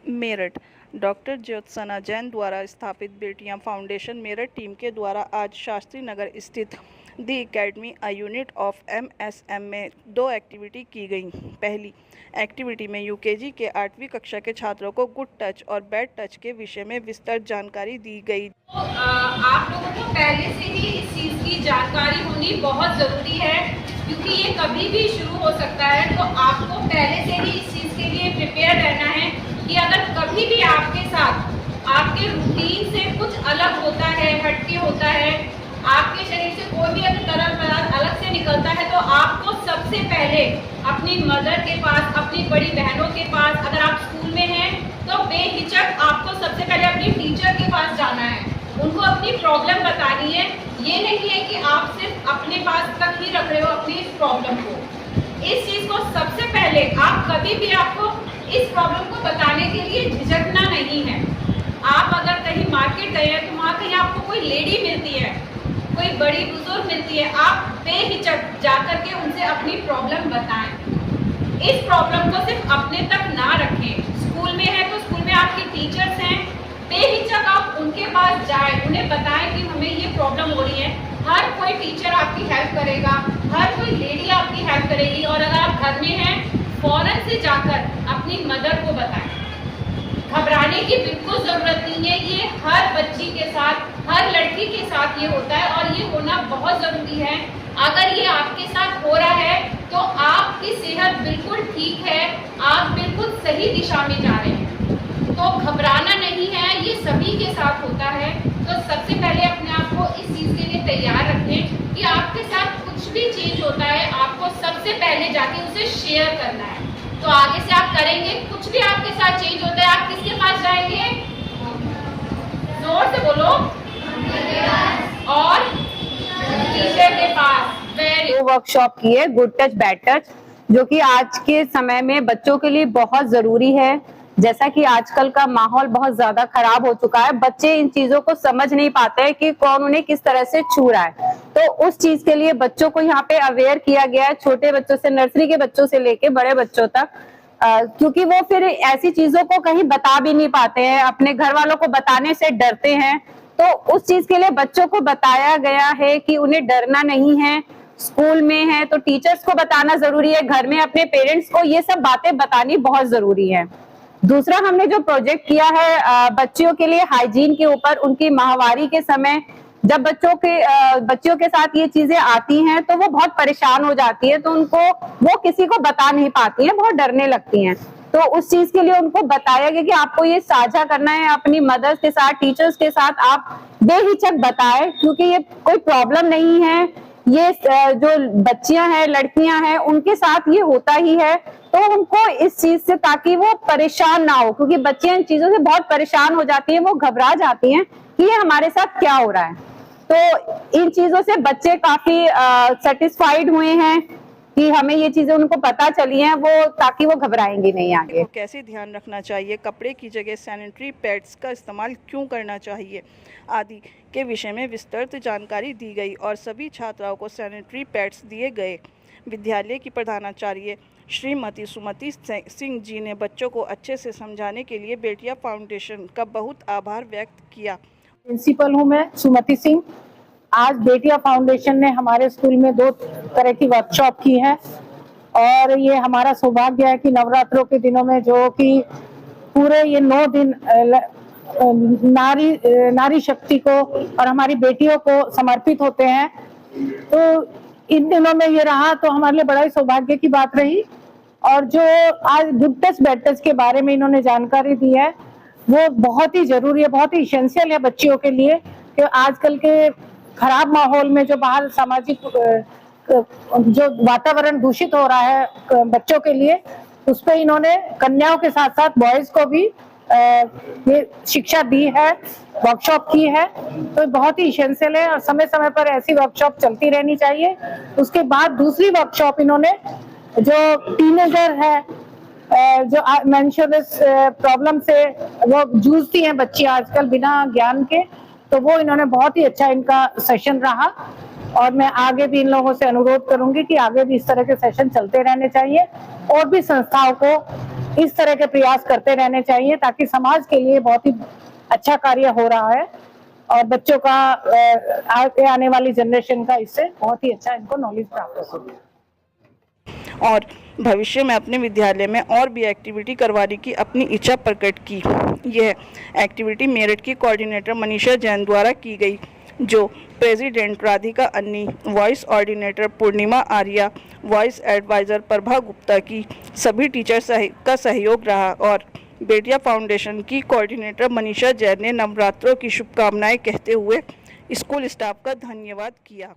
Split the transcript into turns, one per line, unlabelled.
Meerut doctor Jyotsna Jain द्वारा स्थापित बेटियां फाउंडेशन मेरठ टीम के द्वारा आज शास्त्री नगर स्थित the academy a unit of MSM में 2 एक्टिविटी की गई। पहली एक्टिविटी में यूकेजी के 8वीं कक्षा के छात्रों को गुड टच और बैड टच के विषय में विस्तृत जानकारी दी गई।
आप लोगों को पहले से ही इस चीज़ की जानकारी होनी बहुत ज़रूरी है, क्योंकि ये कभी भी शुरू हो सकता है। तो आपको पहले से ही इस चीज़ के लिए प्रिपेयर रहना है कि अगर कभी भी आपके साथ आपके रूटीन से कुछ अलग होता है, हटके होता है, आपके शरीर से कोई भी अगर तरल पदार्थ अलग से निकलता है, तो आपको सबसे पहले अपनी मदर के पास, अपनी बड़ी बहनों के पास, अगर आप स्कूल में हैं तो बेहिचक आपको सबसे पहले अपनी टीचर के पास जाना है, उनको अपनी प्रॉब्लम बतानी है। ये नहीं है कि आप सिर्फ अपने पास तक ही रख रहे हो अपनी इस प्रॉब्लम को। इस चीज़ को सबसे पहले आप कभी भी आपको इस प्रॉब्लम को बताने के लिए झिझकना नहीं है। आप अगर कहीं मार्केट गए हैं तो वहाँ कहीं आपको कोई लेडी मिलती है, कोई बड़ी बुजुर्ग मिलती है, आप बेहिचक जाकर के उनसे अपनी प्रॉब्लम बताएं। इस प्रॉब्लम को सिर्फ अपने तक ना रखें। स्कूल में है तो स्कूल में आपके टीचर्स हैं, बेहिचक आप उनके पास जाएं, उन्हें बताएं कि हमें ये प्रॉब्लम हो रही है। हर कोई टीचर आपकी हेल्प करेगा, हर कोई लेडी आपकी हेल्प करेगी। और अगर आप घर में हैं, फौरन से जाकर अपनी मदर को बताएं। घबराने की बिल्कुल ज़रूरत नहीं है। ये हर बच्ची के साथ, हर लड़की के साथ ये होता है और ये होना बहुत ज़रूरी है। अगर ये आपके साथ हो रहा है तो आपकी सेहत बिल्कुल ठीक है, आप बिल्कुल सही दिशा में जा रहे हैं। तो घबराना नहीं है, ये सभी के साथ होता है। तो सबसे पहले अपने आप को इस चीज़ के लिए तैयार रखें कि आपके साथ कुछ भी चेंज होता है, आपको सबसे पहले जाके उसे शेयर करना है। तो आगे से आप करेंगे, कुछ भी आपके साथ चेंज होता है, आप किसके पास जाएंगे? जोर से बोलो। और टीचर के पास।
दो वर्कशॉप की है, गुड टच बैड टच, जो कि आज के समय में बच्चों के लिए बहुत जरूरी है। जैसा कि आजकल का माहौल बहुत ज्यादा खराब हो चुका है, बच्चे इन चीजों को समझ नहीं पाते हैं कि कौन उन्हें किस तरह से छू रहा है। तो उस चीज के लिए बच्चों को यहाँ पे अवेयर किया गया है, छोटे बच्चों से, नर्सरी के बच्चों से लेके बड़े बच्चों तक, क्योंकि वो फिर ऐसी चीजों को कहीं बता भी नहीं पाते हैं, अपने घर वालों को बताने से डरते हैं। तो उस चीज के लिए बच्चों को बताया गया है कि उन्हें डरना नहीं है। स्कूल में है तो टीचर्स को बताना जरूरी है, घर में अपने पेरेंट्स को ये सब बातें बतानी बहुत जरूरी है। दूसरा, हमने जो प्रोजेक्ट किया है बच्चियों के लिए हाइजीन के ऊपर, उनकी माहवारी के समय जब बच्चियों के साथ ये चीजें आती हैं तो वो बहुत परेशान हो जाती है, तो उनको वो किसी को बता नहीं पाती हैं, बहुत डरने लगती हैं। तो उस चीज के लिए उनको बताया गया कि आपको ये साझा करना है अपनी मदर्स के साथ, टीचर्स के साथ, आप बेहिचक बताएं, क्योंकि ये कोई प्रॉब्लम नहीं है। ये जो बच्चियां हैं, लड़कियां हैं, उनके साथ ये होता ही है। तो उनको इस चीज से, ताकि वो परेशान ना हो, क्योंकि बच्चियां इन चीजों से बहुत परेशान हो जाती हैं, वो घबरा जाती हैं कि ये हमारे साथ क्या हो रहा है। तो इन चीजों से बच्चे काफी सेटिस्फाइड हुए हैं कि हमें ये चीजें उनको पता चली हैं, वो ताकि वो घबराएंगे नहीं आगे।
तो कैसे ध्यान रखना चाहिए, कपड़े की जगह सैनिटरी पैड्स का इस्तेमाल क्यों करना चाहिए आदि के विषय में विस्तृत जानकारी दी गई और सभी छात्राओं को सैनिटरी पैड्स दिए गए। विद्यालय की प्रधानाचार्य श्रीमती सुमति सिंह जी ने बच्चों को अच्छे से समझाने के लिए बेटियां फाउंडेशन का बहुत आभार व्यक्त किया।
प्रिंसिपल हूँ मैं, सुमति सिंह। आज बेटिया फाउंडेशन ने हमारे स्कूल में 2 तरह की वर्कशॉप की है और ये हमारा सौभाग्य है कि नवरात्रों के दिनों में, जो कि पूरे ये 9 दिन नारी शक्ति को और हमारी बेटियों को समर्पित होते हैं, तो इन दिनों में ये रहा तो हमारे लिए बड़ा ही सौभाग्य की बात रही। और जो आज गुड टच बैड टच के बारे में इन्होंने जानकारी दी है, वो बहुत ही जरूरी है, बहुत ही इसेंशियल है बच्चियों के लिए, कि आजकल के खराब माहौल में जो बाहर सामाजिक जो वातावरण दूषित हो रहा है बच्चों के लिए, उस पर इन्होंने कन्याओं के साथ साथ बॉयज को भी ये शिक्षा दी है, वर्कशॉप की है। तो बहुत ही इसेंशियल है और समय समय पर ऐसी वर्कशॉप चलती रहनी चाहिए। उसके बाद दूसरी वर्कशॉप इन्होंने, जो टीनेजर है, जो मेंशनस प्रॉब्लम से वो जूझती हैं बच्चियां आजकल बिना ज्ञान के, तो वो इन्होंने बहुत ही अच्छा इनका सेशन रहा। और मैं आगे भी इन लोगों से अनुरोध करूंगी कि आगे भी इस तरह के सेशन चलते रहने चाहिए और भी संस्थाओं को इस तरह के प्रयास करते रहने चाहिए ताकि समाज के लिए बहुत ही अच्छा कार्य हो रहा है और बच्चों का आगे आने वाली जनरेशन का इससे बहुत ही अच्छा इनको नॉलेज प्राप्त हो सके।
और भविष्य में अपने विद्यालय में और भी एक्टिविटी करवाने की अपनी इच्छा प्रकट की। यह एक्टिविटी मेरठ की कोऑर्डिनेटर मनीषा जैन द्वारा की गई, जो प्रेसिडेंट राधिका अन्नी, वॉइस ऑर्डिनेटर पूर्णिमा आर्या, वॉइस एडवाइज़र प्रभा गुप्ता की सभी टीचर का सहयोग रहा। और बेटिया फाउंडेशन की कोऑर्डिनेटर मनीषा जैन ने नवरात्रों की शुभकामनाएं कहते हुए स्कूल स्टाफ का धन्यवाद किया।